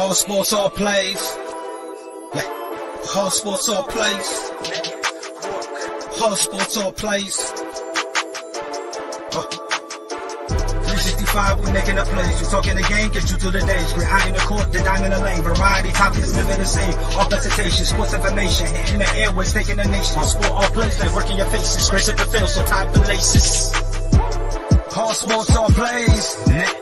All sports, all plays. Yeah. All sports, all plays. All sports, all plays. 365, we making a place. You talking the game, get you through the days. We're high in the court, the dime in the lane. Variety, topics, living the same. All presentation, sports information. In the airways, taking the nation. All sport, all plays, like working your faces. Grace at the field, so tie the laces. All sports, all plays. Yeah.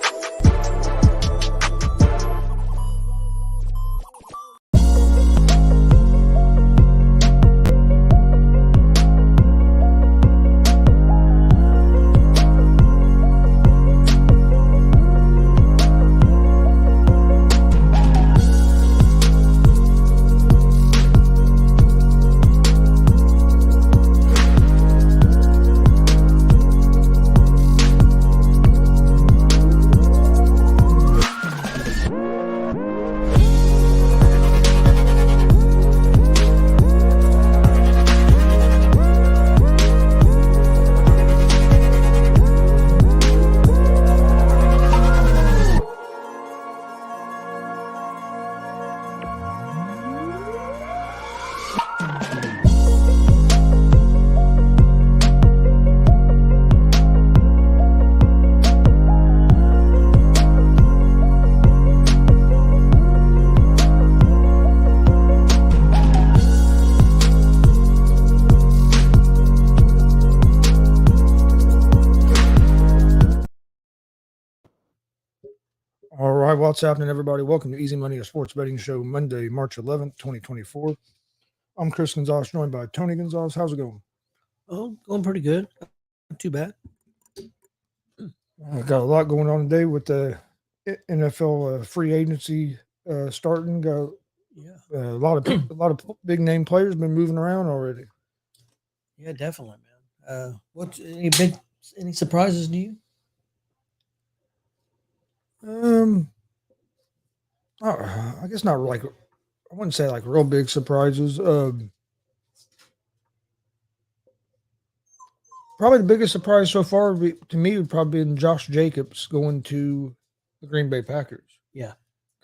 All right, what's happening, everybody? Welcome to Easy Money, a sports betting show, Monday, March 11th, 2024. I'm Chris Gonzalez, joined by Tony Gonzalez. How's it going? Oh, going pretty good. Not too bad. I've got a lot going on today with the NFL free agency starting. Got a lot of big name players been moving around already. Yeah, definitely, man. What's any surprises to you? I guess not like, I wouldn't say like real big surprises. Probably the biggest surprise so far to me would probably been Josh Jacobs going to the Green Bay Packers. Yeah,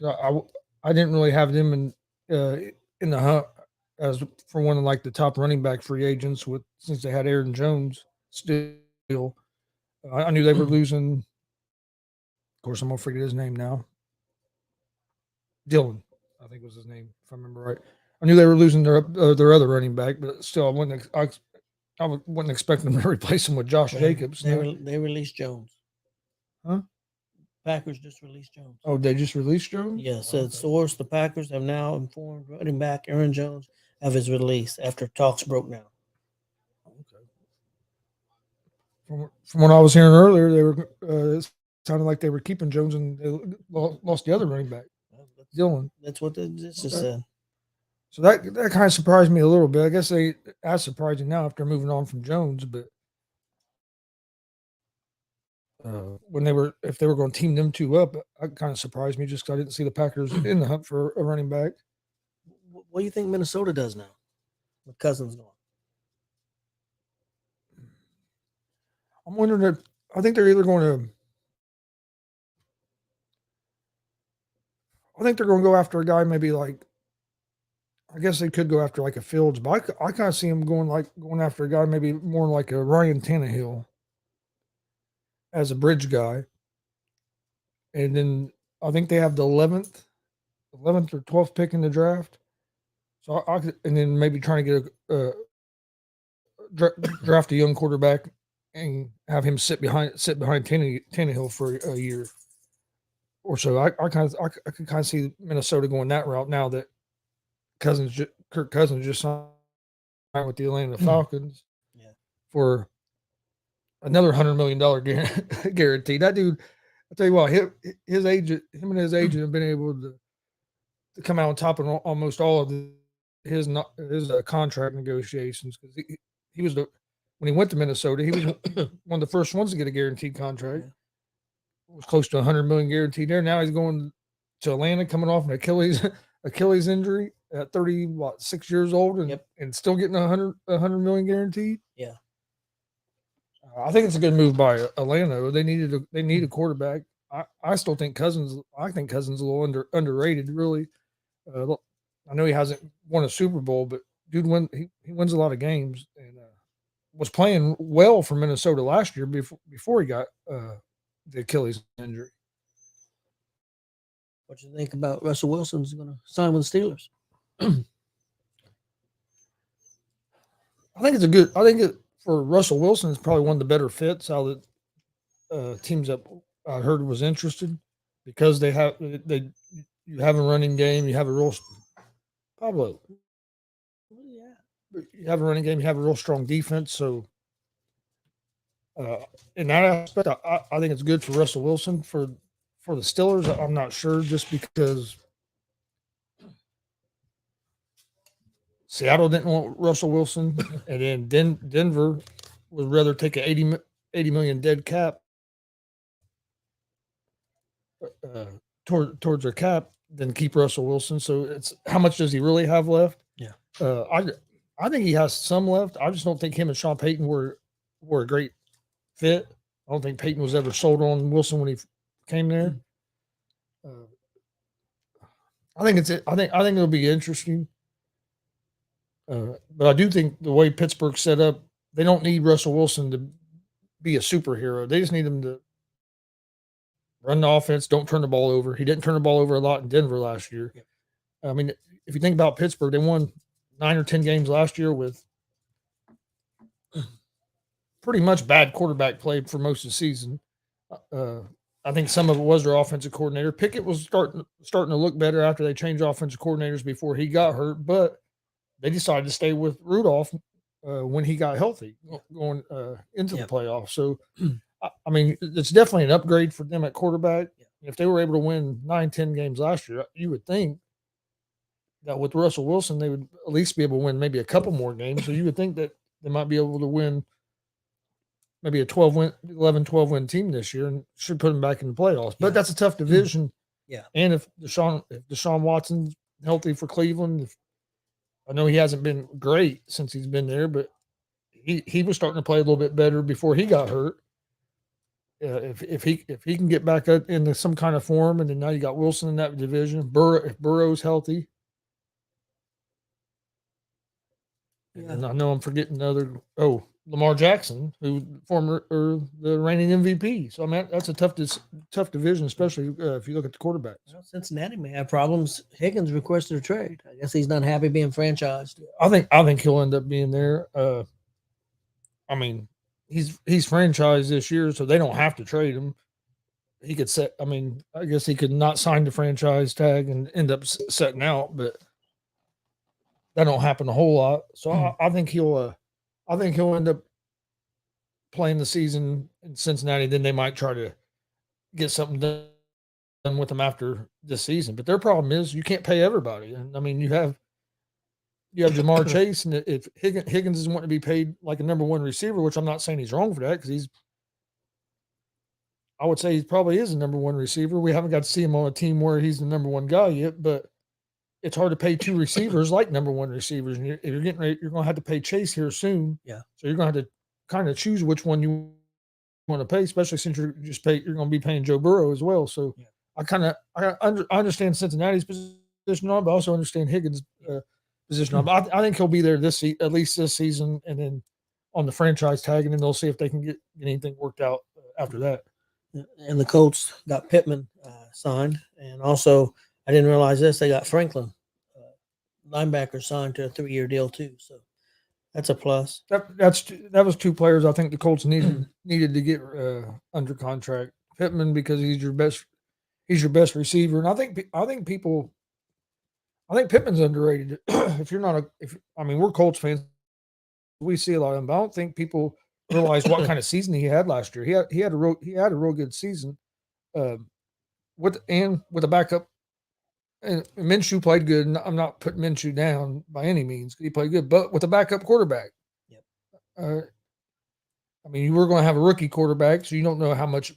I didn't really have them in the hunt as for one of like the top running back free agents since they had Aaron Jones still. I knew they were losing. Of course, I'm gonna forget his name now. Dylan, I think was his name, if I remember right. I knew they were losing their other running back, but still, I wouldn't expect them to replace him with Josh Jacobs. They released Jones. Huh? Packers just released Jones. Oh, they just released Jones? Yeah, said source, the Packers have now informed running back Aaron Jones of his release after talks broke down. Okay. From what I was hearing earlier, they were it sounded like they were keeping Jones and they lost the other running back, Dylan. That's what this just said. So that kind of surprised me a little bit. I guess that's surprising now after moving on from Jones, but if they were going to team them two up, that kind of surprised me just because I didn't see the Packers in the hunt for a running back. What do you think Minnesota does now with Cousins gone? I'm wondering if I think they're either going to. I think they're going to go after a guy maybe like. I guess they could go after like a Fields, but I kind of see them going after a guy maybe more like a Ryan Tannehill as a bridge guy. And then I think they have the 11th or 12th pick in the draft. So and then maybe trying to get draft a young quarterback and have him sit behind Tannehill for a year or so. I can kind of see Minnesota going that route now that Kirk Cousins just signed with the Atlanta Falcons for another $100 million guarantee. That dude, I tell you what, him and his agent have been able to come out on top of almost all of his contract negotiations because he was when he went to Minnesota, he was one of the first ones to get a guaranteed contract. It was close to $100 million guaranteed there. Now he's going to Atlanta, coming off an Achilles injury at 6 years old, and still getting $100 million guaranteed. Yeah, I think it's a good move by Atlanta. They need a quarterback. I still think Cousins. I think Cousins is a little underrated. Really, I know he hasn't won a Super Bowl, but dude, he wins a lot of games and was playing well for Minnesota last year before he got the Achilles injury. What you think about Russell Wilson's going to sign with the Steelers? I think it's a good. I think for Russell Wilson, it's probably one of the better fits out of the teams that I heard was interested because you have a running game, you have a real Pablo. You have a running game, you have a real strong defense. So, in that aspect, I think it's good for Russell Wilson. For the Steelers, I'm not sure just because Seattle didn't want Russell Wilson, and then Denver would rather take a 80 million dead cap towards their cap than keep Russell Wilson. So it's how much does he really have left? Yeah, I think he has some left. I just don't think him and Sean Payton were a great fit. I don't think Payton was ever sold on Wilson when he came there. I think it'll be interesting. But I do think the way Pittsburgh's set up, they don't need Russell Wilson to be a superhero. They just need him to run the offense, don't turn the ball over. He didn't turn the ball over a lot in Denver last year. Yep. I mean, if you think about Pittsburgh, they won 9 or 10 games last year with pretty much bad quarterback play for most of the season. I think some of it was their offensive coordinator. Pickett was starting to look better after they changed offensive coordinators before he got hurt, but they decided to stay with Rudolph when he got healthy going into the playoffs. So, I mean, it's definitely an upgrade for them at quarterback. If they were able to win 9, 10 games last year, you would think that with Russell Wilson, they would at least be able to win maybe a couple more games. So you would think that they might be able to win maybe a 12 win team this year and should put them back in the playoffs. But that's a tough division. Yeah. And if Deshaun Watson's healthy for Cleveland, I know he hasn't been great since he's been there, but he was starting to play a little bit better before he got hurt. If he can get back up into some kind of form, and then now you got Wilson in that division. If Burrow's healthy, and I know I'm forgetting Lamar Jackson, who the reigning MVP. So I mean that's a tough division, especially if you look at the quarterbacks. Well, Cincinnati may have problems. Higgins requested a trade. I guess he's not happy being franchised. I think he'll end up being there. I mean, he's franchised this year, so they don't have to trade him. He could set. I mean, I guess he could not sign the franchise tag and end up setting out, but that don't happen a whole lot. So I think he'll end up playing the season in Cincinnati. Then they might try to get something done with him after this season. But their problem is you can't pay everybody. And I mean, you have Jamar Chase, and if Higgins is wanting to be paid like a number one receiver, which I'm not saying he's wrong for that because I would say he probably is a number one receiver. We haven't got to see him on a team where he's the number one guy yet, but it's hard to pay two receivers like number one receivers. And if you're getting ready, you're going to have to pay Chase here soon. Yeah. So you're going to have to kind of choose which one you want to pay, especially since you're going to be paying Joe Burrow as well. So I understand Cincinnati's position on, but I also understand Higgins' position on. But I think he'll be there at least this season, and then on the franchise tag, and then they'll see if they can get anything worked out after that. And the Colts got Pittman signed, and also I didn't realize this, they got Franklin linebacker signed to a 3-year deal too. So that's a plus. That was two players I think the Colts needed to get under contract. Pittman because he's your best receiver, and I think Pittman's underrated. We're Colts fans, we see a lot of him, but I don't think people realize what kind of season he had last year. He had a real good season, with a backup. And Minshew played good. And I'm not putting Minshew down by any means. He played good, but with a backup quarterback. Yep. You were going to have a rookie quarterback, so you don't know how much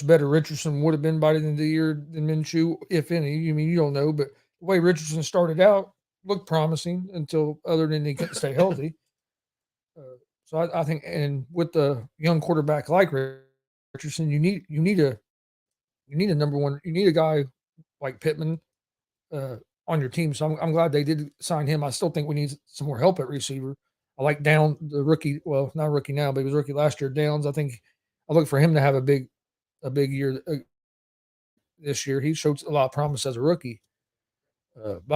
better Richardson would have been by the end of the year than Minshew, if any. You don't know, but the way Richardson started out looked promising until other than he couldn't stay healthy. So I think, and with the young quarterback like Richardson. You need a number one. You need a guy like Pittman on your team. So I'm glad they did sign him. I still think we need some more help at receiver. I like the rookie. Well, not rookie now, but he was rookie last year. Downs. I think I look for him to have a big year this year. He showed a lot of promise as a rookie. But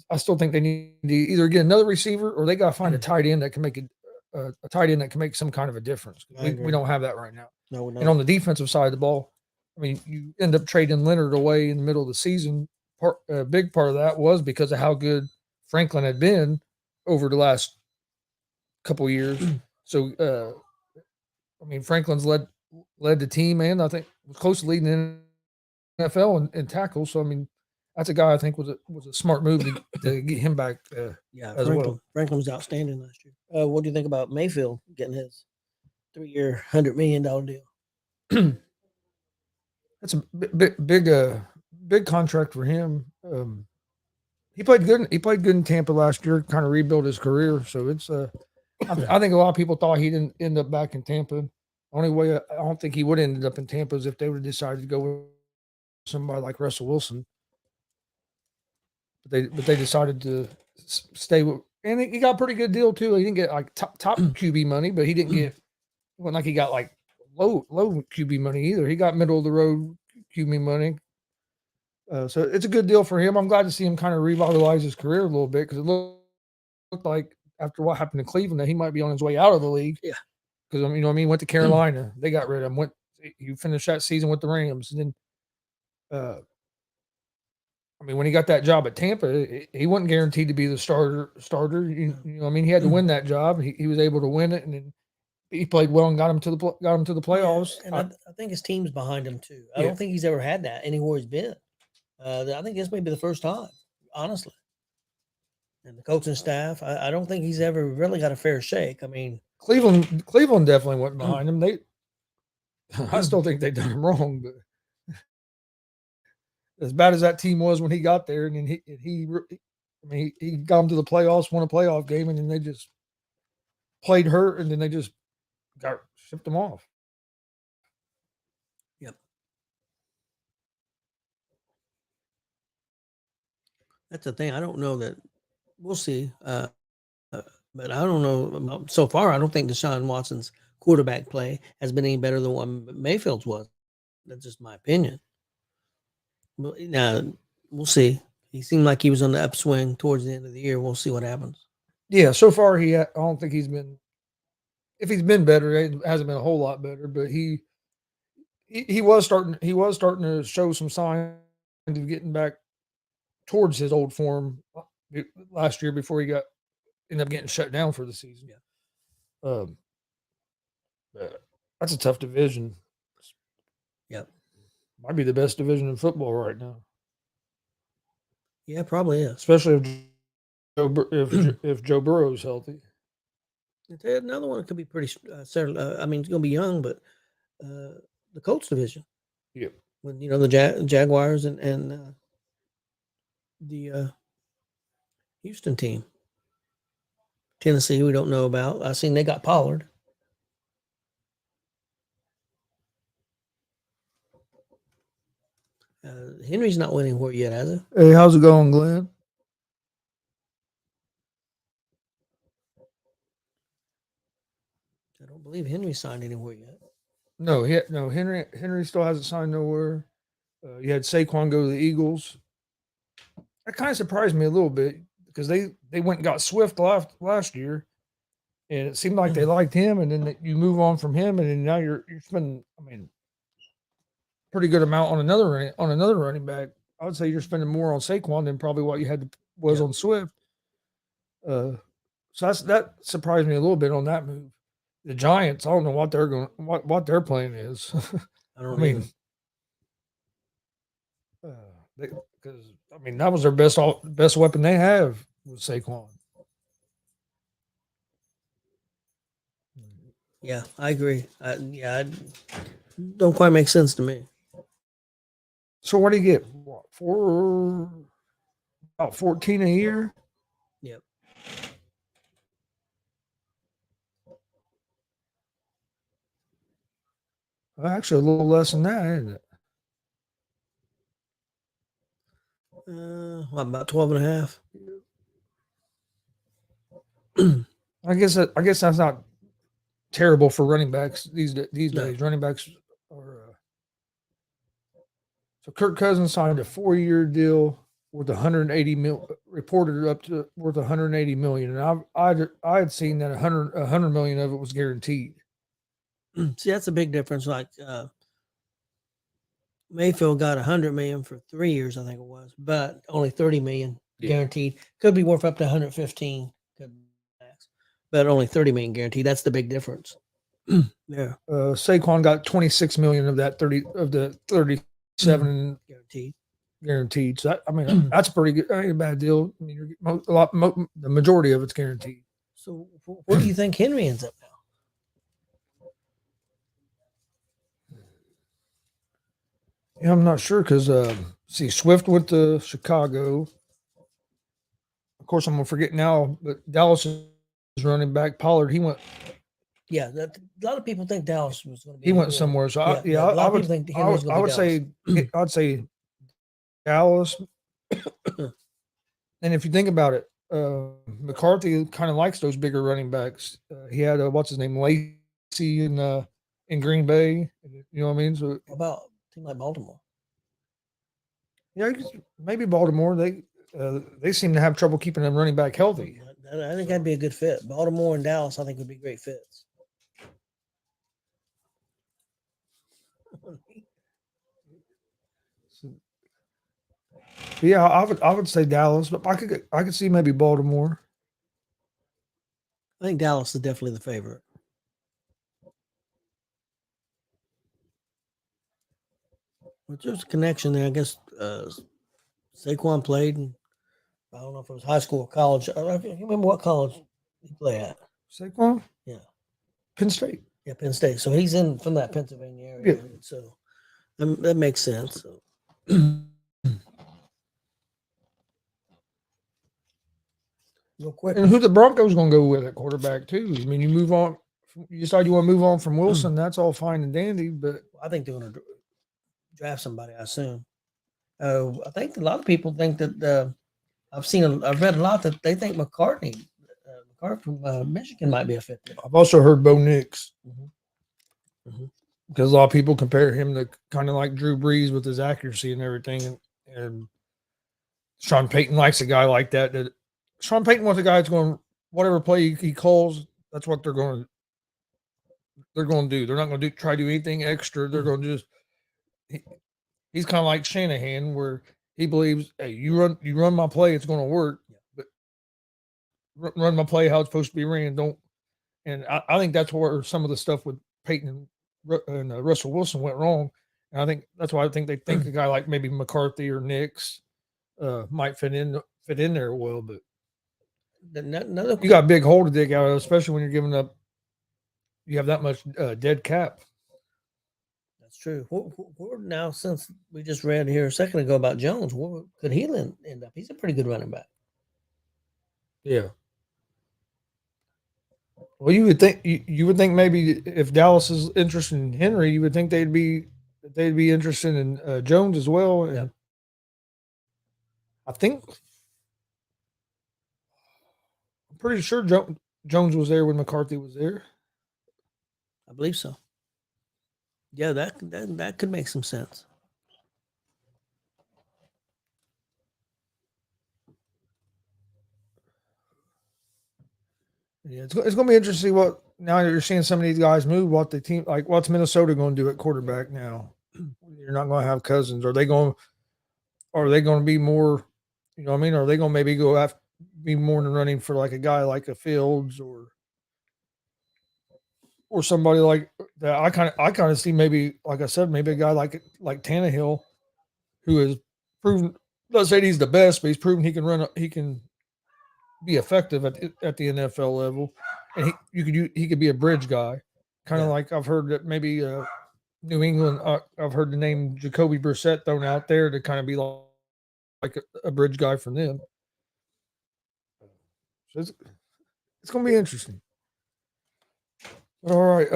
I still think they need to either get another receiver or they got to find a tight end that can make a tight end that can make some kind of a difference. We don't have that right now. No, we don't. And on the defensive side of the ball, I mean, you end up trading Leonard away in the middle of the season. A big part of that was because of how good Franklin had been over the last couple of years. So, I mean, Franklin's led the team, and I think was close to leading the NFL in tackles. So, I mean, that's a guy I think was a smart move to get him back. Franklin was outstanding last year. What do you think about Mayfield getting his 3-year, $100 million deal? That's a big contract for him. He played good. He played good in Tampa last year. Kind of rebuilt his career. So it's. I think a lot of people thought he didn't end up back in Tampa. Only way I don't think he would have ended up in Tampa is if they would have decided to go with somebody like Russell Wilson. But they decided to stay with, and he got a pretty good deal too. He didn't get like top QB money, but he didn't get. It wasn't like he got like low QB money either. He got middle of the road QB money. So it's a good deal for him. I'm glad to see him kind of revitalize his career a little bit because it looked like after what happened in Cleveland that he might be on his way out of the league. Yeah. Because, I mean, went to Carolina. They got rid of him. You finished that season with the Rams. And then, I mean, when he got that job at Tampa, he wasn't guaranteed to be the starter. You know, I mean, he had to win that job. He was able to win it, and then he played well and got him to the playoffs. Yeah, and I think his team's behind him too. I don't think he's ever had that anywhere he's been. I think this may be the first time, honestly. And the coaching staff, I don't think he's ever really got a fair shake. I mean, Cleveland definitely went behind him. I still think they done him wrong, but as bad as that team was when he got there, and then he got them to the playoffs, won a playoff game, and then they just played hurt, and then they just shipped them off. Yep. That's the thing. I don't know that we'll see. But I don't know. So far, I don't think Deshaun Watson's quarterback play has been any better than what Mayfield's was. That's just my opinion. But now we'll see. He seemed like he was on the upswing towards the end of the year. We'll see what happens. Yeah, so far I don't think he's been. If he's been better, it hasn't been a whole lot better. But he was starting. He was starting to show some signs of getting back towards his old form last year before he ended up getting shut down for the season. Yeah. That's a tough division. Yep. Might be the best division in football right now. Yeah, probably is. Especially if Joe Burrow's healthy. Another one could be pretty. I mean, it's going to be young, but the Colts division. Yep. With the Jaguars and the Houston team. Tennessee, we don't know about. I seen they got Pollard. Henry's not winning anywhere yet, has he? Hey, how's it going, Glenn? I don't believe Henry signed anywhere yet. No, Henry still hasn't signed nowhere. You had Saquon go to the Eagles. That kind of surprised me a little bit because they went and got Swift last year, and it seemed like they liked him, and then you move on from him, and then now you're spending, I mean, pretty good amount on another running back. I would say you're spending more on Saquon than probably what you had on Swift. So that surprised me a little bit on that move. The Giants, I don't know what what their plan is. I mean, because that was their best weapon they have with Saquon. Yeah, I agree. It don't quite make sense to me. So what do you get? About 14 a year? Yep. Well, actually, a little less than that, isn't it? About 12 and a half. I guess that's not terrible for running backs these No. days. Running backs are so Kirk Cousins signed a 4-year deal worth 180 mil, reported up to worth 180 million, and I had seen that 100 million of it was guaranteed. See, that's a big difference. Like Mayfield got 100 million for 3 years, I think it was, but only 30 million guaranteed. Could be worth up to 115, could be max, but only 30 million guaranteed. That's the big difference. Yeah, Saquon got 26 million of that 37 guaranteed. So that's pretty good. That ain't a bad deal. I mean, the majority of it's guaranteed. So, what do you think Henry ends up now? Yeah, I'm not sure because see, Swift went to Chicago. Of course, I'm gonna forget now, but Dallas is running back. Pollard, he went. Yeah, a lot of people think Dallas was going to be. He went somewhere. So a lot of people think Henry's going to be Dallas. I'd say Dallas. And if you think about it, McCarthy kind of likes those bigger running backs. He had what's his name, Lacey in Green Bay. You know what I mean? So What about a team like Baltimore? Yeah, maybe Baltimore. They seem to have trouble keeping them running back healthy. I think that'd be a good fit. Baltimore and Dallas, I think, would be great fits. Yeah, I would say Dallas, but I could see maybe Baltimore. I think Dallas is definitely the favorite. But there's a connection there. I guess Saquon played, and I don't know if it was high school or college. I don't remember what college he played at. Saquon? Yeah. Penn State. Yeah, Penn State. So he's from that Pennsylvania area. Yeah. So that makes sense. So. Real quick. And who the Broncos going to go with at quarterback too? I mean, you move on. You decide you want to move on from Wilson. That's all fine and dandy, but I think they're going to draft somebody. I assume. I think a lot of people think that I've read a lot that they think McCarthy from Michigan might be a fit there. I've also heard Bo Nix Mm-hmm. because a lot of people compare him to kind of like Drew Brees with his accuracy and everything, and Sean Payton likes a guy like that. That Sean Payton wants a guy that's going whatever play he calls. That's what they're going to do. They're not going to try to do anything extra. They're going to just. He's kind of like Shanahan, where he believes, hey, you run my play, it's going to work. But run my play how it's supposed to be ran. Don't. And I think that's where some of the stuff with Peyton and Russell Wilson went wrong. And I think that's why I think they think a guy like maybe McCarthy or Nix might fit in there well. But you got a big hole to dig out of, especially when you're giving up. You have that much dead cap. That's true. Now, since we just read here a second ago about Jones, where could he end up? He's a pretty good running back. Yeah. Well, you would think maybe if Dallas is interested in Henry, you would think they'd be interested in Jones as well. And yeah. I think I'm pretty sure Jones was there when McCarthy was there. I believe so. Yeah, that could make some sense. Yeah, it's going to be interesting to see what now that you're seeing some of these guys move. What the team like? What's Minnesota going to do at quarterback now? You're not going to have Cousins. Are they going to be more? You know what I mean? Are they going to maybe go after be more than running for like a guy like a Fields or somebody like that? I kind of see maybe, like I said, maybe a guy like Tannehill, who has proven. Doesn't say he's the best, but he's proven he can run. He can be effective at the NFL level, and he could be a bridge guy, kind of like I've heard that maybe New England. I've heard the name Jacoby Brissett thrown out there to kind of be like a bridge guy for them. So it's going to be interesting. All right,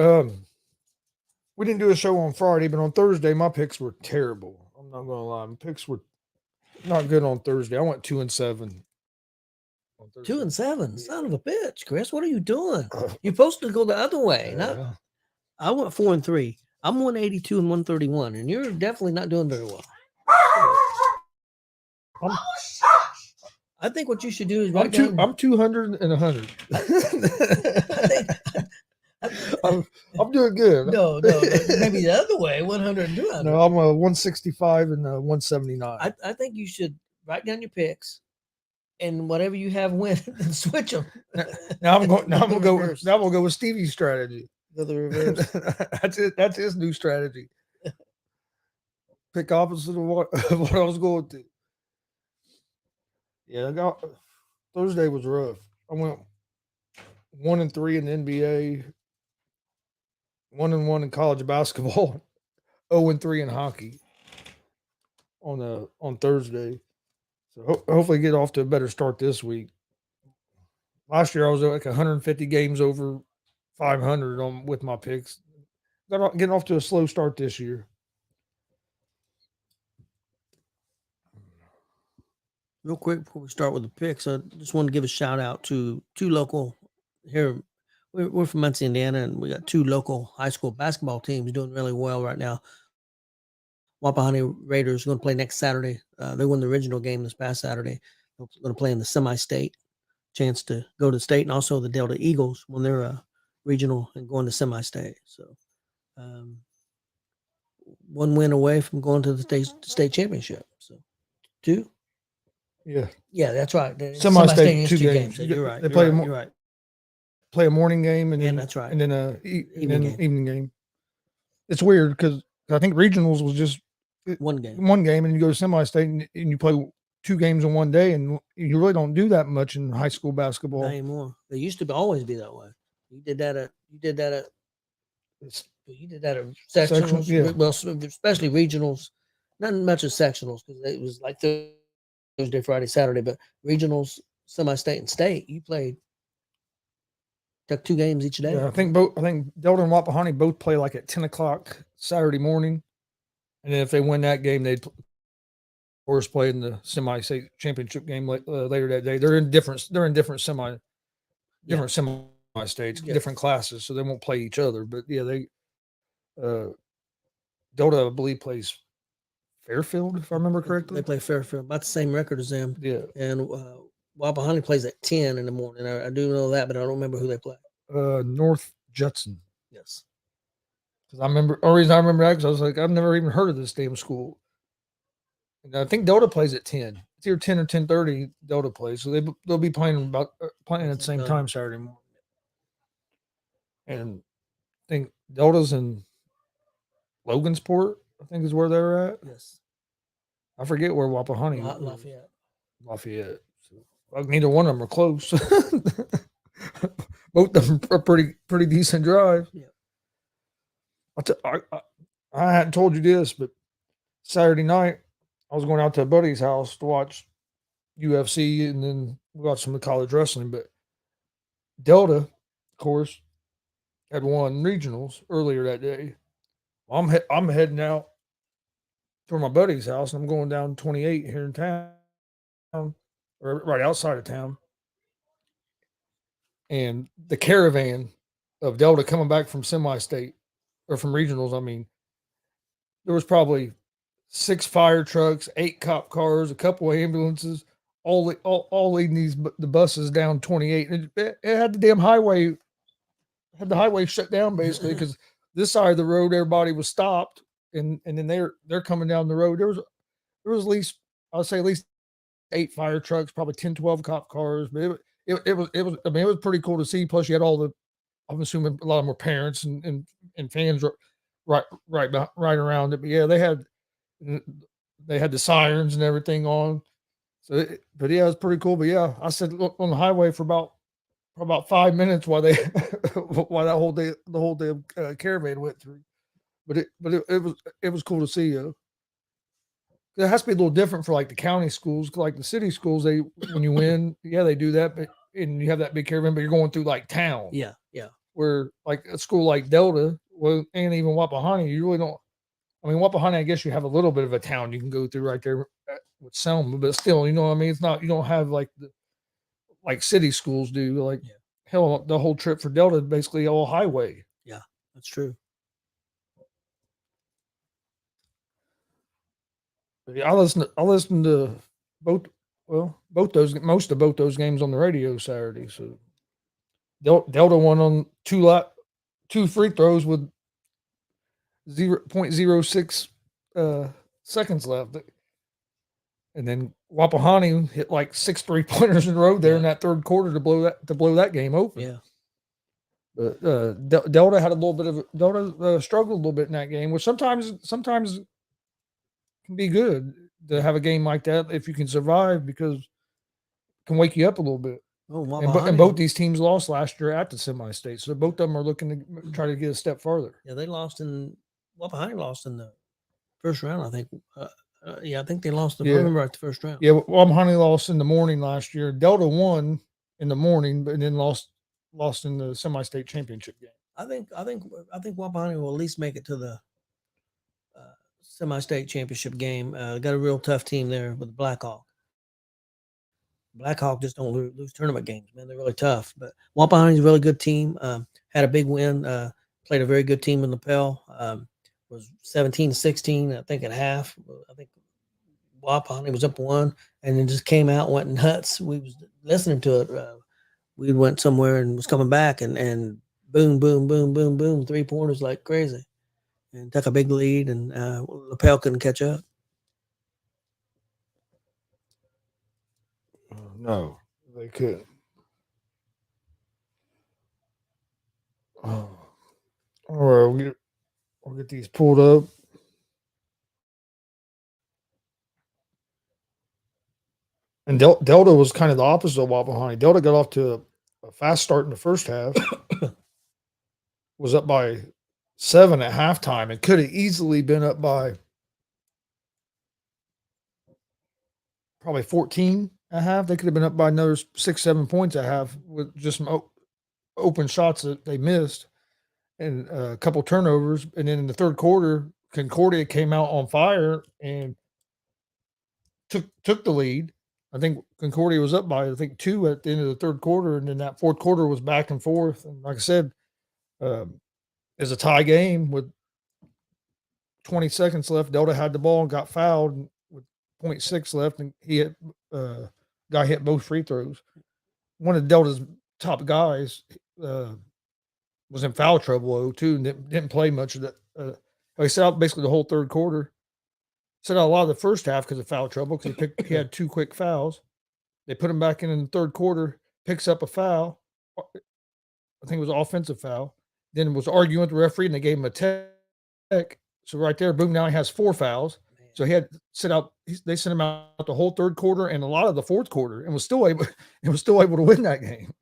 We didn't do a show on Friday, but on Thursday, my picks were terrible. I'm not gonna lie, my picks were not good on Thursday. I went 2-7. On Thursday. 2-7, son of a bitch, Chris. What are you doing? You're supposed to go the other way. Not, I went 4-3. I'm 182 and 131, and you're definitely not doing very well. I think what you should do is write down. I'm 200 and 100. I'm doing good. No, maybe the other way, 100 and 200. No, I'm a 165 and 179. I think you should write down your picks, and whatever you have win, and switch them. Now I'm going. Now I'm gonna go with Stevie's strategy. Go the reverse. That's it. That's his new strategy. Pick opposite of what I was going to. Yeah, Thursday was rough. I went 1-3 in the NBA, 1-1 in college basketball, 0-3 in hockey on Thursday. So hopefully get off to a better start this week. Last year I was like 150 games over 500 with my picks. Getting off to a slow start this year. Real quick before we start with the picks, I just want to give a shout out to two local here. We're from Muncie, Indiana, and we got two local high school basketball teams doing really well right now. Wapahani Raiders are going to play next Saturday. They won the original game this past Saturday. They're going to play in the semi-state, chance to go to state, and also the Delta Eagles when they're regional and going to semi-state. So, one win away from going to the state championship. So, two. Yeah, that's right. Semi-state, two games. You're right. They you're right. Play a morning game and then that's right. And then evening game. It's weird because I think regionals was just one game, and you go to semi-state and you play two games in one day, and you really don't do that much in high school basketball not anymore. They used to always be that way. You did that at sectionals. Yeah. Well, especially regionals. Not much of sectionals because it was like Thursday, Friday, Saturday, but regionals, semi-state, and state, you took two games each day. Yeah, I think Delta and Wapahani both play like at 10 o'clock Saturday morning, and then if they win that game, they'd of course play in the semi-state championship game later that day. They're in different semi-states, different classes, so they won't play each other. But yeah, Delta, I believe, plays Fairfield, if I remember correctly. They play Fairfield, about the same record as them. Yeah. And Wapahani plays at 10 in the morning. I do know that, but I don't remember who they play. North Judson. Yes. Because the reason I remember that because I was like, I've never even heard of this damn school. And I think Delta plays at 10. It's either 10 or 10:30. Delta plays, so they'll be playing at the same time Saturday morning. And I think Delta's in Logansport, I think is where they're at. Yes. I forget where Wapahani is. Lafayette. So, neither one of them are close. Both of them are pretty decent drive. Yeah. I hadn't told you this, but Saturday night I was going out to a buddy's house to watch UFC and then watch some of the college wrestling. But Delta, of course, had won regionals earlier that day. I'm heading out to my buddy's house, and I'm going down 28 here in town, or right outside of town. And the caravan of Delta coming back from semi-state or from regionals, I mean, there was probably 6 fire trucks, 8 cop cars, a couple of ambulances, all leading the buses down 28. And it had the damn highway. Had the highway shut down basically because this side of the road everybody was stopped, and then they're coming down the road. There was at least, I'll say at least 8 fire trucks, probably 10, 12 cop cars. But it was I mean, it was pretty cool to see. Plus you had I'm assuming a lot of more parents and fans right around it. But yeah, they had the sirens and everything on. So but yeah, it was pretty cool. But yeah, I said look on the highway for about 5 minutes while while the whole day caravan went through, but it was cool to see. It has to be a little different for like the county schools, like the city schools. When you win, yeah, they do that, and you have that big caravan, but you're going through like town. Yeah. Where like a school like Delta, well, and even Wapahani, you really don't. I mean, Wapahani, I guess you have a little bit of a town you can go through right there with Selma, but still, you know what I mean? It's not, you don't have like city schools do. Like, Yeah. hell, the whole trip for Delta is basically all highway. Yeah, that's true. But yeah, I listen to both, most of both those games on the radio Saturday. So Delta won on two free throws with 0.06 seconds left. And then Wapahani hit like 6 3-pointers in a row there in that third quarter to blow that game open. Yeah. But Delta had a little bit of Delta struggled a little bit in that game, which sometimes can be good to have a game like that if you can survive, because it can wake you up a little bit. Oh, And both these teams lost last year at the semi-state, so both of them are looking to try to get a step farther. Yeah, Wapahani lost in the first round, I think. I think they lost the remember at the first round. Yeah, Wapahani lost in the morning last year. Delta won in the morning, but then lost in the semi-state championship game. I think Wapahani will at least make it to the semi-state championship game. Got a real tough team there with the Blackhawk. Blackhawk just don't lose tournament games, man. They're really tough. But Wapahani's a really good team. Had a big win. Played a very good team in Lapel. Was 17-16, I think, at half. I think Wapahani was up 1, and then just came out, went nuts. We was listening to it. We went somewhere and was coming back, and boom, boom, boom, boom, boom, 3-pointers like crazy, and took a big lead, and Lapel couldn't catch up. No, they couldn't. All right, we'll get these pulled up. And Delta was kind of the opposite of Wapahani. Delta got off to a fast start in the first half, was up by 7 at halftime, and could have easily been up by probably 14 at half. They could have been up by another 6-7 points at half with just some open shots that they missed and a couple turnovers. And then in the third quarter, Concordia came out on fire and took the lead. I think Concordia was up by 2 at the end of the third quarter, and then that fourth quarter was back and forth. And like I said, it's a tie game with 20 seconds left. Delta had the ball and got fouled with 0.6 left, and guy hit both free throws. One of Delta's top guys was in foul trouble too, and didn't play much of that. He sat out basically the whole third quarter. Set out a lot of the first half because of foul trouble, because he had 2 quick fouls. They put him back in the third quarter, picks up a foul. I think it was an offensive foul. Then was arguing with the referee, and they gave him a tech. So right there, boom, now he has 4 fouls. So he had to sit out. They sent him out the whole third quarter and a lot of the fourth quarter, and was still able to win that game.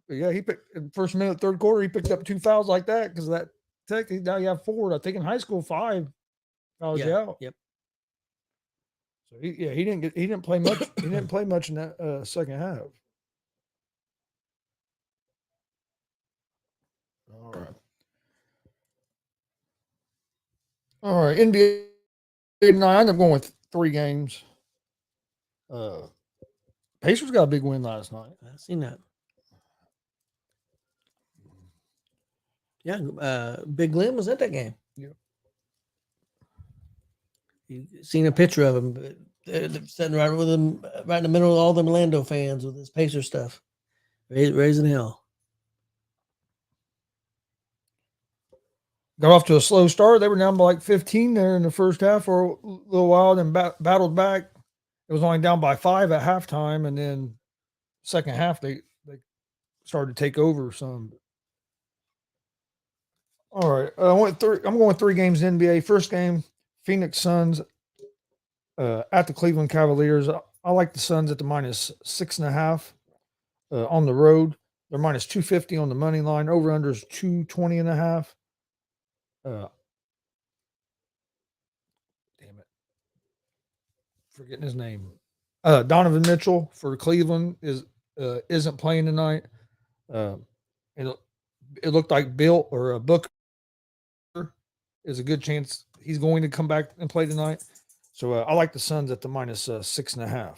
But yeah, he picked in the first minute, third quarter, he picked up 2 fouls like that because of that tech. Now you have 4. I think in high school, 5 fouls you out. Yep. So he didn't play much. He didn't play much in that second half. All right. NBA tonight. I ended up going with 3 games. Pacers got a big win last night. I've seen that. Yeah, Big Glenn was at that game. Yeah. You seen a picture of him they're sitting right with him, right in the middle of all them Orlando fans with his Pacer stuff, raising hell. Got off to a slow start. They were down by 15 there in the first half for a little while, then battled back. It was only down by 5 at halftime, and then second half they started to take over some. All right, I'm going with 3 games in NBA. First game, Phoenix Suns at the Cleveland Cavaliers. I like the Suns at the -6.5 on the road. They're -250 on the money line. Over under is 220.5. Damn it, forgetting his name. Donovan Mitchell for Cleveland isn't playing tonight. And it looked like Bill or Booker is a good chance he's going to come back and play tonight. So I like the Suns at the minus 6.5.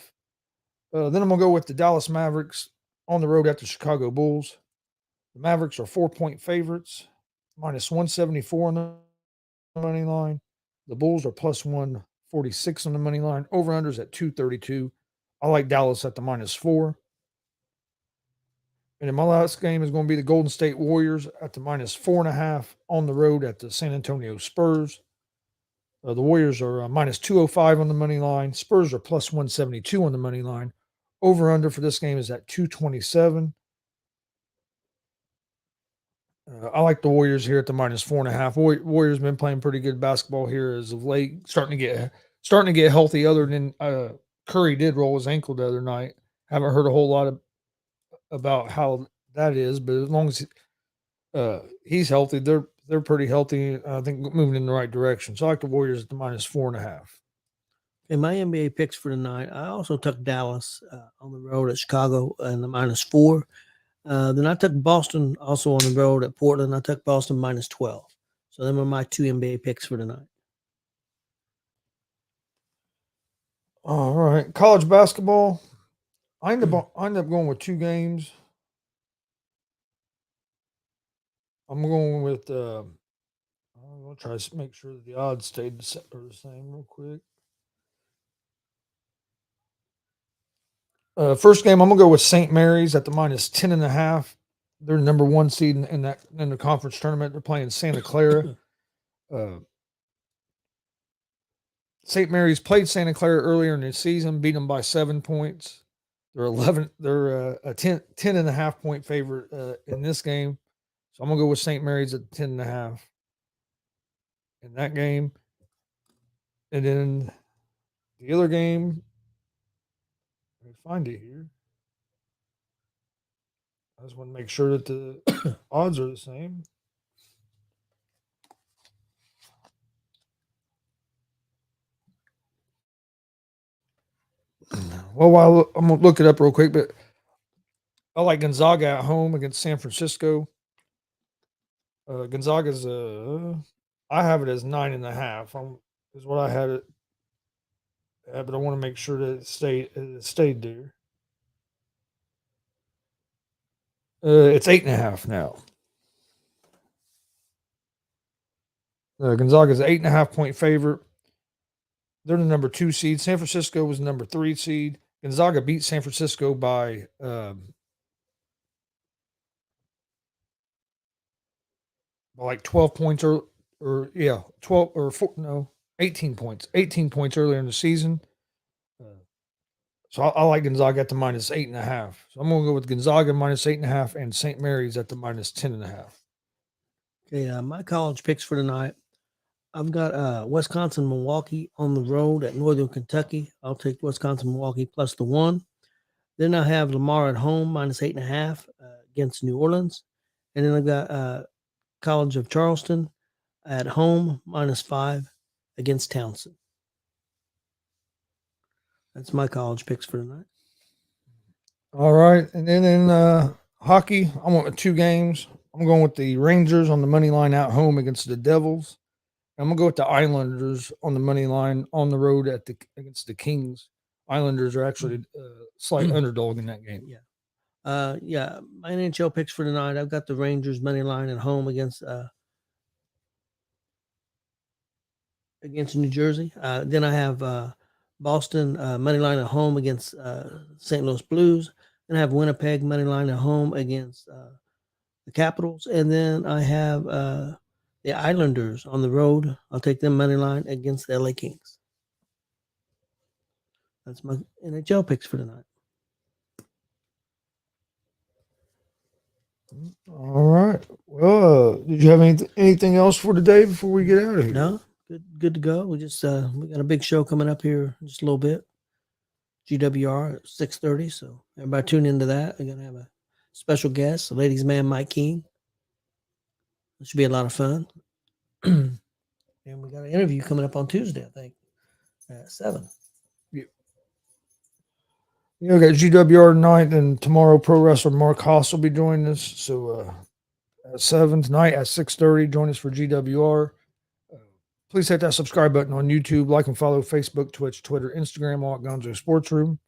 Then I'm gonna go with the Dallas Mavericks on the road at the Chicago Bulls. The Mavericks are 4-point favorites, minus 174 on the money line. The Bulls are plus 146 on the money line. Over unders at 232. I like Dallas at the minus 4. And then my last game is going to be the Golden State Warriors at the minus 4.5 on the road at the San Antonio Spurs. The Warriors are minus 205 on the money line. Spurs are plus 172 on the money line. Over under for this game is at 227. I like the Warriors here at the minus 4.5. Warriors been playing pretty good basketball here as of late, starting to get healthy. Other than Curry did roll his ankle the other night. Haven't heard a whole lot about how that is, but as long as he's healthy, they're pretty healthy. I think moving in the right direction. So I like the Warriors at the minus 4.5. In my NBA picks for tonight, I also took Dallas on the road at Chicago and the minus 4. Then I took Boston also on the road at Portland. I took Boston minus 12. So them are my 2 NBA picks for tonight. All right, college basketball. I end up going with 2 games. I'm going with. I'm gonna try to make sure that the odds stayed the same real quick. First game, I'm gonna go with St. Mary's at the minus 10.5. They're number 1 seed in the conference tournament. They're playing Santa Clara. St. Mary's played Santa Clara earlier in the season, beat them by 7 points. They're a 10.5 point favorite in this game. So I'm gonna go with St. Mary's at 10.5 in that game. And then the other game, let me find it here. I just want to make sure that the odds are the same. Well, I'm going to look it up real quick, but I like Gonzaga at home against San Francisco. Gonzaga's, I have it as 9.5. Is what I had it at, but I want to make sure that it stayed there. It's 8.5 now. Gonzaga's 8.5 point favorite. They're the number 2 seed. San Francisco was the number 3 seed. Gonzaga beat San Francisco by like 12 points or 12 or 4, no, 18 points. 18 points earlier in the season. So I like Gonzaga at the minus 8.5. So I'm going to go with Gonzaga minus 8.5 and St. Mary's at the minus 10.5. Okay, my college picks for tonight. I've got Wisconsin, Milwaukee on the road at Northern Kentucky. I'll take Wisconsin, Milwaukee plus the 1. Then I have Lamar at home minus 8.5 against New Orleans. And then I've got College of Charleston at home minus 5 against Townsend. That's my college picks for tonight. All right. And then in hockey, I went with 2 games. I'm going with the Rangers on the money line at home against the Devils. I'm going to go with the Islanders on the money line on the road against the Kings. Islanders are actually a slight underdog in that game. Yeah. My NHL picks for tonight. I've got the Rangers money line at home against New Jersey. Then I have Boston money line at home against St. Louis Blues. Then I have Winnipeg money line at home against the Capitals. And then I have the Islanders on the road. I'll take them money line against the LA Kings. That's my NHL picks for tonight. All right. Well, did you have anything else for today before we get out of here? No, good to go. We just we got a big show coming up here in just a little bit. GWR at 6:30. So everybody tune into that. We're gonna have a special guest, the ladies' man Mike King. It should be a lot of fun. And we got an interview coming up on Tuesday, I think, at 7. We got GWR tonight, and tomorrow Pro Wrestler Mark Haas will be joining us. So at 7 tonight at 6:30. Join us for GWR. Please hit that subscribe button on YouTube. Like and follow Facebook, Twitch, Twitter, Instagram, all at Gonzo Sports Room.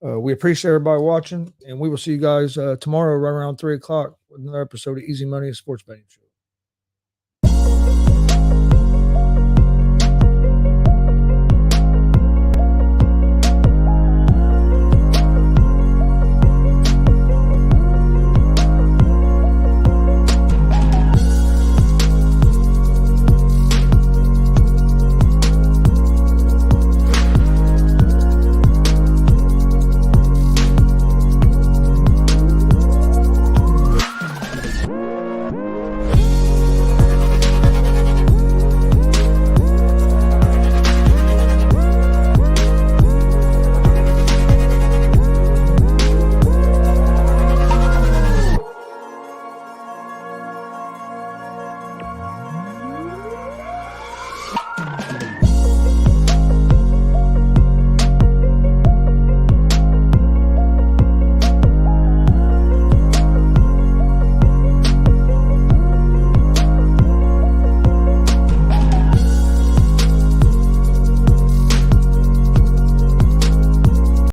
We appreciate everybody watching, and we will see you guys tomorrow right around 3 o'clock with another episode of Easy Money, a sports betting show.